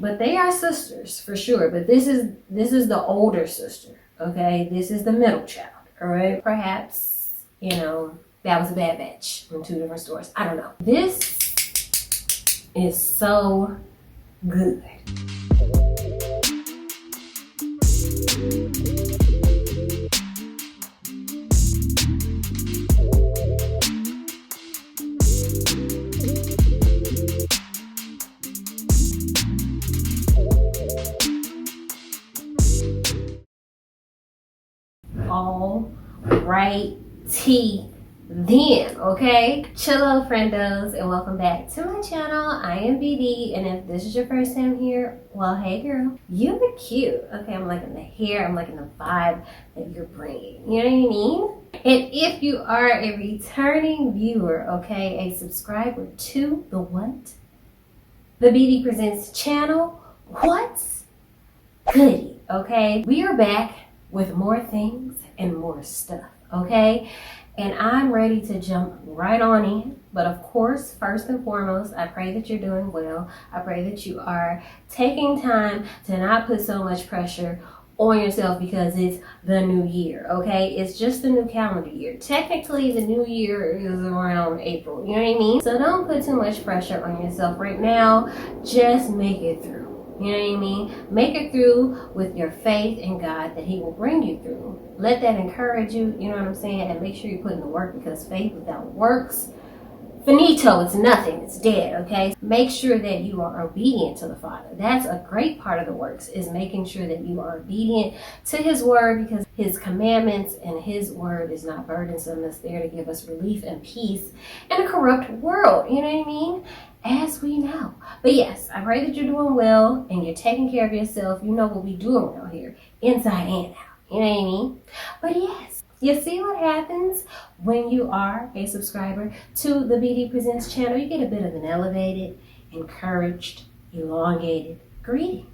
But they are sisters for sure. But this is the older sister. Okay, this is the middle child. All right, perhaps that was a bad batch from 2 different stores. I don't know. This is so good. All righty then, okay? Chello, friendos, and welcome back to my channel. I am BD, and if this is your first time here, well, hey girl, you look cute. Okay, I'm liking the hair, I'm liking the vibe that you're bringing. You know what I mean? And if you are a returning viewer, okay, a subscriber to the what? The BD Presents channel, what's goody, okay? We are back with more things and more stuff, okay? And I'm ready to jump right on in. But of course, first and foremost, I pray that you're doing well. I pray that you are taking time to not put so much pressure on yourself because it's the new year, okay? It's just the new calendar year. Technically, the new year is around April, you know what I mean? So don't put too much pressure on yourself right now. Just make it through. You know what I mean? Make it through with your faith in God that He will bring you through. Let that encourage you, you know what I'm saying? And make sure you put in the work, because faith without works, finito, it's nothing, it's dead, okay? Make sure that you are obedient to the Father. That's a great part of the works, is making sure that you are obedient to His word, because His commandments and His word is not burdensome. It's there to give us relief and peace in a corrupt world, you know what I mean? As we know. But yes, I pray that you're doing well and you're taking care of yourself. You know what we do around here, inside and out. You know what I mean? But yes, you see what happens when you are a subscriber to the BD Presents channel. You get a bit of an elevated, encouraged, elongated greeting.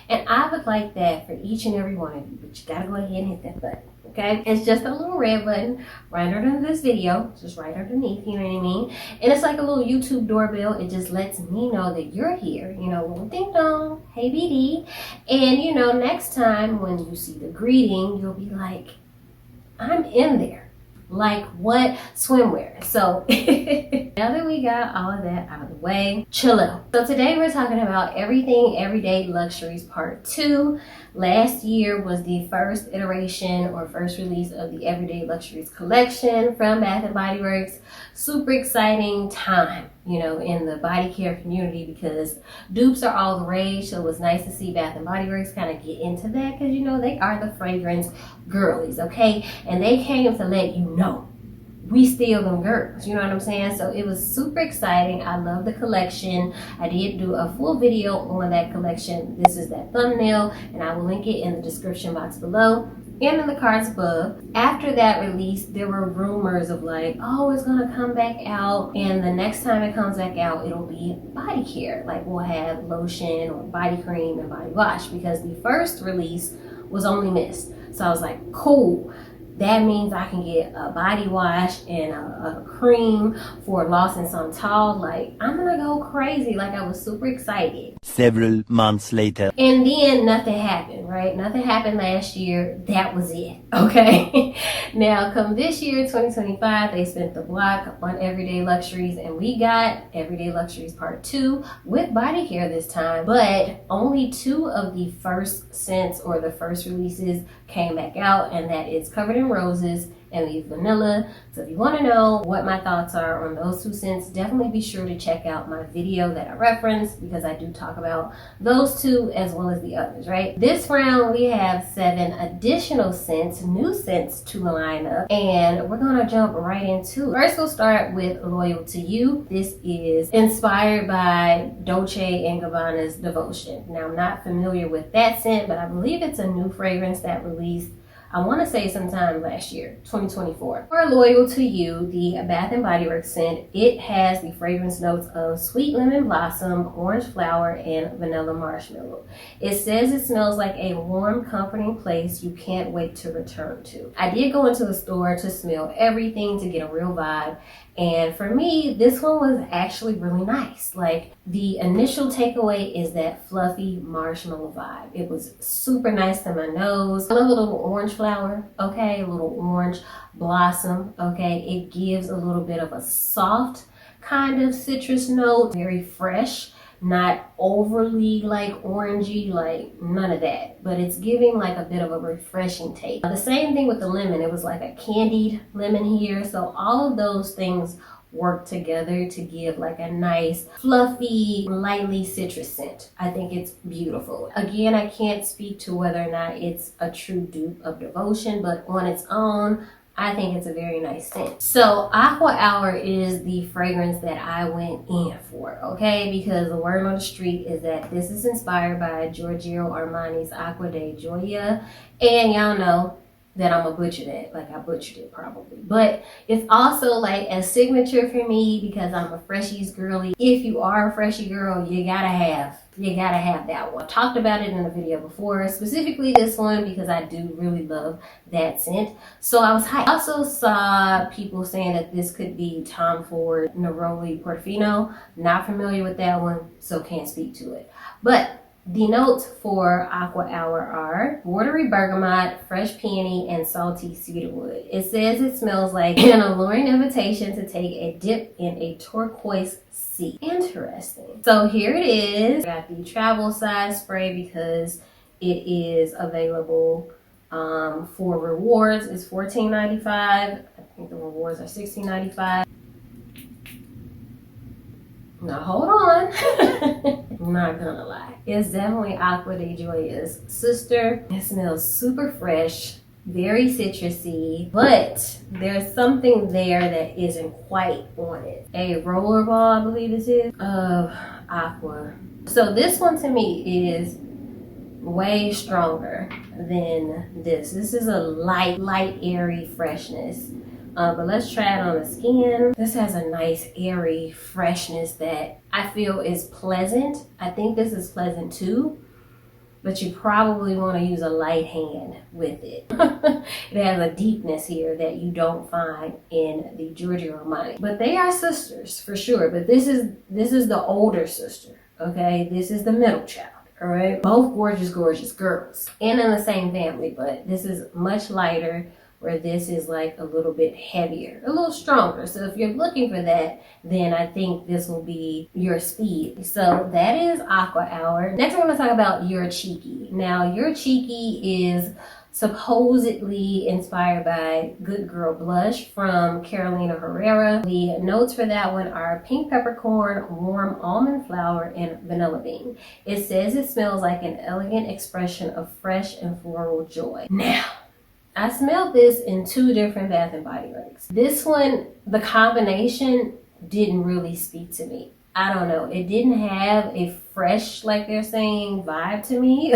And I would like that for each and every one of you. But you gotta go ahead and hit that button. Okay, it's just a little red button right under this video, just right underneath, you know what I mean? And it's like a little YouTube doorbell. It just lets me know that you're here, little ding dong, hey BD. And next time when you see the greeting, you'll be like, I'm in there. Like what? Swimwear. So now that we got all of that out of the way, Chello. So today we're talking about everything Everyday Luxuries Part 2. Last year was the first iteration or first release of the Everyday Luxuries collection from Bath & Body Works. Super exciting time, in the body care community, because dupes are all the rage. So it was nice to see Bath & Body Works kind of get into that, because they are the fragrance girlies, okay? And they came to let you know we still them girls, you know what I'm saying? So it was super exciting. I love the collection. I did do a full video on that collection. This is that thumbnail, and I will link it in the description box below and in the cards above. After that release, there were rumors of like, oh, it's gonna come back out, and the next time it comes back out, it'll be body care. Like we'll have lotion or body cream and body wash, because the first release was only mist. So I was like, cool. That means I can get a body wash and a cream for Lost and Santal. Like, I'm gonna go crazy. Like, I was super excited. Several months later. And then nothing happened, right? Nothing happened last year. That was it, okay? Now, come this year, 2025, they spent the block on Everyday Luxuries, and we got Everyday Luxuries Part 2 with body care this time. But only 2 of the first scents or the first releases came back out, and that is Covered in Roses and the Vanilla. So if you want to know what my thoughts are on those 2 scents, definitely be sure to check out my video that I referenced, because I do talk about those 2 as well as the others, right? This round we have 7 additional scents, new scents to line up, and we're gonna jump right into it. First, we'll start with Loyal to You. This is inspired by Dolce & Gabbana's Devotion. Now, I'm not familiar with that scent, but I believe it's a new fragrance that released, I want to say sometime last year, 2024. For Loyal to You, the Bath & Body Works scent, it has the fragrance notes of sweet lemon blossom, orange flower, and vanilla marshmallow. It says it smells like a warm, comforting place you can't wait to return to. I did go into the store to smell everything to get a real vibe. And for me, this one was actually really nice. Like, The initial takeaway is that fluffy marshmallow vibe. It was super nice to my nose. I love a little orange flower, okay? A little orange blossom, okay? It gives a little bit of a soft kind of citrus note, very fresh, not overly like orangey, like none of that, but it's giving like a bit of a refreshing taste. The same thing with the lemon. It was like a candied lemon here. So all of those things work together to give like a nice fluffy lightly citrus scent. I think it's beautiful. Again, I can't speak to whether or not it's a true dupe of Devotion, but on its own I think it's a very nice scent. So Aqua Hour is the fragrance that I went in for, okay? Because the word on the street is that this is inspired by Giorgio Armani's Acqua di Gioia, and y'all know that I'm gonna butcher that, like I butchered it probably. But it's also like a signature for me because I'm a freshies girly. If you are a freshie girl, you gotta have that one. I talked about it in a video before, specifically this one because I do really love that scent. So I was hyped. I also saw people saying that this could be Tom Ford Neroli Portofino. Not familiar with that one, so can't speak to it. But the notes for Aqua Hour are watery bergamot, fresh peony, and salty cedarwood. It says it smells like an alluring invitation to take a dip in a turquoise sea. Interesting. So here it is. I got the travel size spray because it is available for rewards. It's $14.95. I think the rewards are $16.95. Now hold on. I'm not gonna lie. It's definitely Acqua di Gioia's sister. It smells super fresh, very citrusy, but there's something there that isn't quite on it. A roller ball, I believe this is, of Aqua. So this one to me is way stronger than this. This is a light, airy freshness. But let's try it on the skin. This has a nice airy freshness that I feel is pleasant. I think this is pleasant too, but you probably want to use a light hand with it. It has a deepness here that you don't find in the Giorgio Armani. But they are sisters for sure, but this is the older sister, okay? This is the middle child. All right, both gorgeous girls and in the same family, but this is much lighter, where this is like a little bit heavier, a little stronger. So if you're looking for that, then I think this will be your speed. So that is Aqua Hour. Next, I want to talk about You're Cheeky. Now, You're Cheeky is supposedly inspired by Good Girl Blush from Carolina Herrera. The notes for that one are pink peppercorn, warm almond flower, and vanilla bean. It says it smells like an elegant expression of fresh and floral joy. Now, I smelled this in 2 different Bath & Body Works. This one, the combination didn't really speak to me. I don't know. It didn't have a fresh, like they're saying, vibe to me.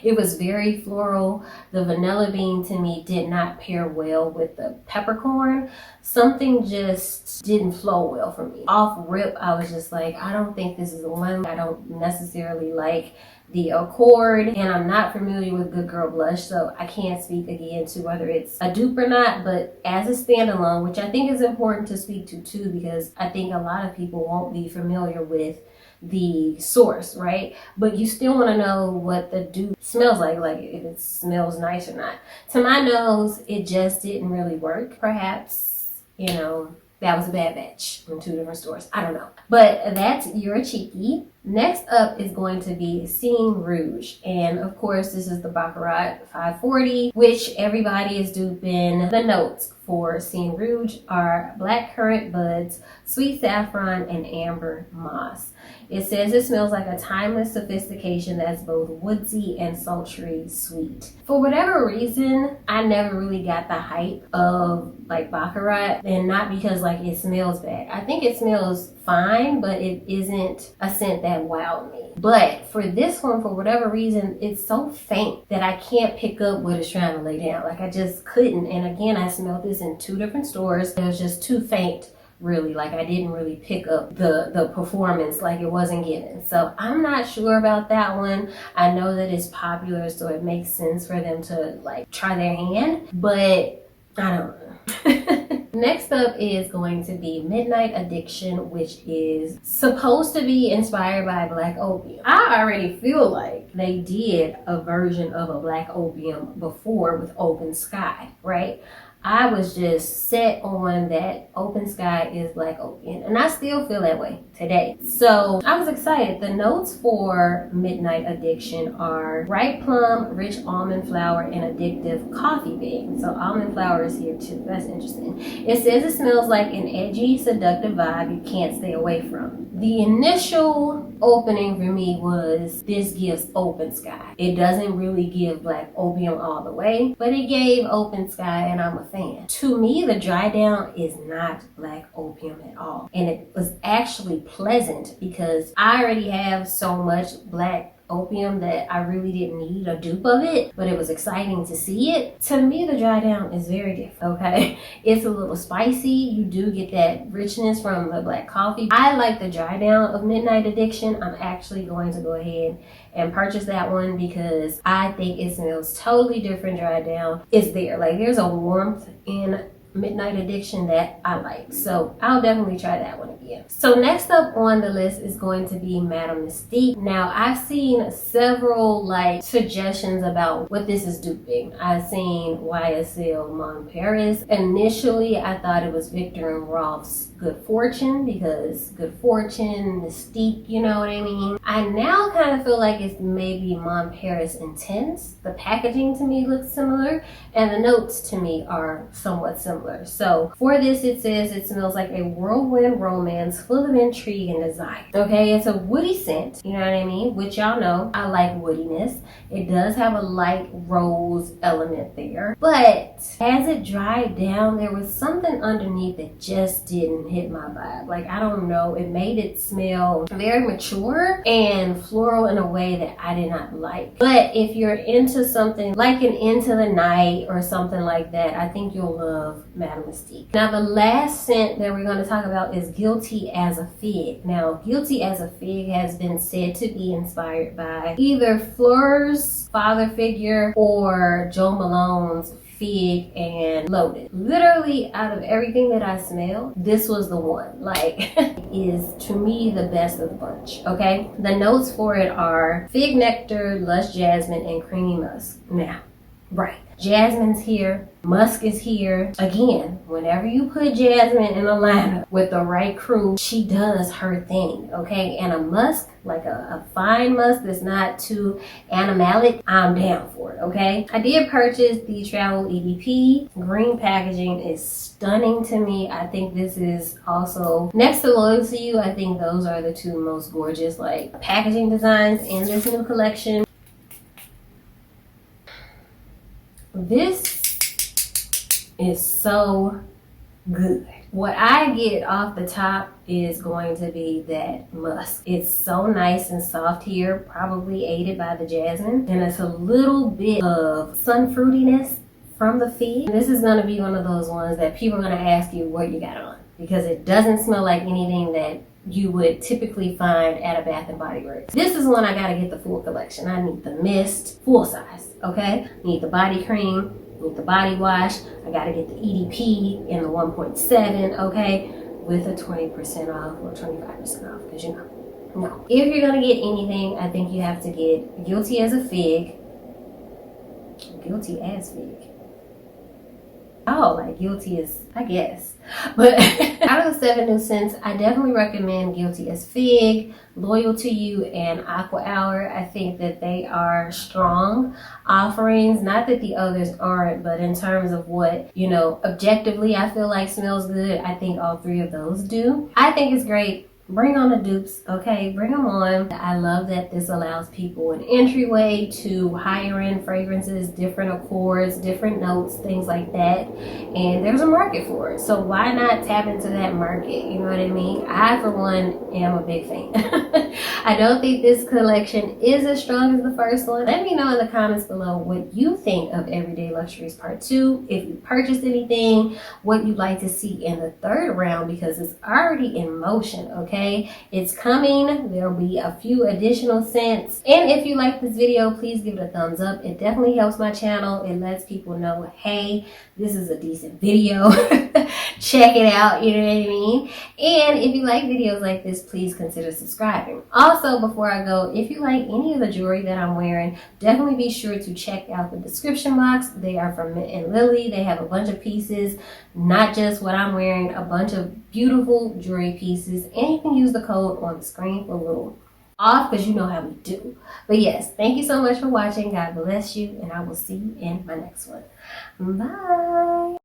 It was very floral. The vanilla bean to me did not pair well with the peppercorn. Something just didn't flow well for me. Off rip, I was just like, I don't think this is the one. I don't necessarily like the Accord, and I'm not familiar with Good Girl Blush, so I can't speak again to whether it's a dupe or not. But as a standalone, which I think is important to speak to too, because I think a lot of people won't be familiar with the source, right? But you still want to know what the dupe smells like if it smells nice or not. To my nose, it just didn't really work. Perhaps, you know, that was a bad batch from 2 different stores. I don't know. But that's You're Cheeky. Next up is going to be Seeing Rouge. And of course, this is the Baccarat 540, which everybody is duping. The notes for Seeing Rouge are black currant buds, sweet saffron, and amber moss. It says it smells like a timeless sophistication that's both woodsy and sultry sweet. For whatever reason, I never really got the hype of like Baccarat, and not because like it smells bad. I think it smells fine, but it isn't a scent that wowed me. But for this one, for whatever reason, it's so faint that I can't pick up what it's trying to lay down. Like I just couldn't. And again, I smelled this in 2 different stores. It was just too faint. Really, like I didn't really pick up the performance, like it wasn't given. So I'm not sure about that one. I know that it's popular, so it makes sense for them to like try their hand, but I don't know. Next up is going to be Midnight Addiction, which is supposed to be inspired by Black Opium. I already feel like they did a version of a Black Opium before with Open Sky, right? I was just set on that Open Sky is Black Opium, and I still feel that way today. So I was excited. The notes for Midnight Addiction are ripe plum, rich almond flour, and addictive coffee bean. So almond flour is here too. That's interesting. It says it smells like an edgy, seductive vibe you can't stay away from. The initial opening for me was this gives Open Sky. It doesn't really give Black Opium all the way, but it gave Open Sky, and I'm a fan. To me, the dry down is not Black Opium at all, and it was actually pleasant because I already have so much Black Opium that I really didn't need a dupe of it, but it was exciting to see it. To me, the dry down is very different, okay? It's a little spicy. You do get that richness from the black coffee. I like the dry down of Midnight Addiction. I'm actually going to go ahead and purchase that one because I think it smells totally different dry down. It's there. Like, there's a warmth in Midnight Addiction that I like. So I'll definitely try that one again. So next up on the list is going to be Madame Mystique. Now, I've seen several suggestions about what this is duping. I've seen YSL Mon Paris. Initially, I thought it was Victor and Rolf's Good Fortune because Good Fortune, Mystique, you know what I mean? I now kind of feel like it's maybe Mon Paris Intense. The packaging to me looks similar and the notes to me are somewhat similar. So for this, it says it smells like a whirlwind romance full of intrigue and desire. Okay, it's a woody scent, you know what I mean? Which y'all know, I like woodiness. It does have a light rose element there. But as it dried down, there was something underneath that just didn't hit my vibe. Like, I don't know, it made it smell very mature and floral in a way that I did not like. But if you're into something like an Into the Night or something like that, I think you'll love Madame Mystique. Now, the last scent that we're going to talk about is Guilty as a Fig. Now, Guilty as a Fig has been said to be inspired by either Phlur's father figure or Joe Malone's Fig and Loaded. Literally, out of everything that I smelled, this was the one. Like, is to me the best of the bunch, okay? The notes for it are fig nectar, lush jasmine, and creamy musk. Now, right. Jasmine's here, musk is here. Again, whenever you put Jasmine in a lineup with the right crew, she does her thing, okay? And a musk, like a fine musk that's not too animalic, I'm down for it, okay? I did purchase the Travel EDP. Green packaging is stunning to me. I think this is also, next to Loyal to You, I think those are the two most gorgeous packaging designs in this new collection. This is so good. What I get off the top is going to be that musk. It's so nice and soft here, probably aided by the jasmine. And it's a little bit of sun fruitiness from the fig. This is going to be one of those ones that people are going to ask you what you got on because it doesn't smell like anything that you would typically find at a Bath and Body Works. This is one I gotta get the full collection. I need the mist, full size, okay? Need the body cream, need the body wash. I gotta get the EDP in the 1.7, okay? With a 20% off or 25% off, because you know. No. If you're gonna get anything, I think you have to get Guilty as a Fig. Guilty as Fig. Oh, guilty as, I guess. But out of the 7 new scents, I definitely recommend Guilty as Fig, Loyal to You, and Aqua Hour. I think that they are strong offerings. Not that the others aren't, but in terms of what, objectively I feel like smells good, I think all 3 of those do. I think it's great. Bring on the dupes, okay? Bring them on. I love that this allows people an entryway to higher end fragrances, different accords, different notes, things like that. And there's a market for it. So why not tap into that market? You know what I mean? I, for one, am a big fan. I don't think this collection is as strong as the first one. Let me know in the comments below what you think of Everyday Luxuries Part 2. If you purchased anything, what you'd like to see in the 3rd round, because it's already in motion, okay? okay? It's coming. There'll be a few additional scents. And if you like this video, please give it a thumbs up. It definitely helps my channel. It lets people know, hey, this is a decent video. Check it out, you know what I mean? And if you like videos like this, please consider subscribing. Also, before I go, if you like any of the jewelry that I'm wearing, definitely be sure to check out the description box. They are from Mint and Lily. They have a bunch of pieces, not just what I'm wearing, a bunch of beautiful jewelry pieces. And you can use the code on the screen for a little off because you know how we do. But yes, thank you so much for watching. God bless you, and I will see you in my next one. Bye.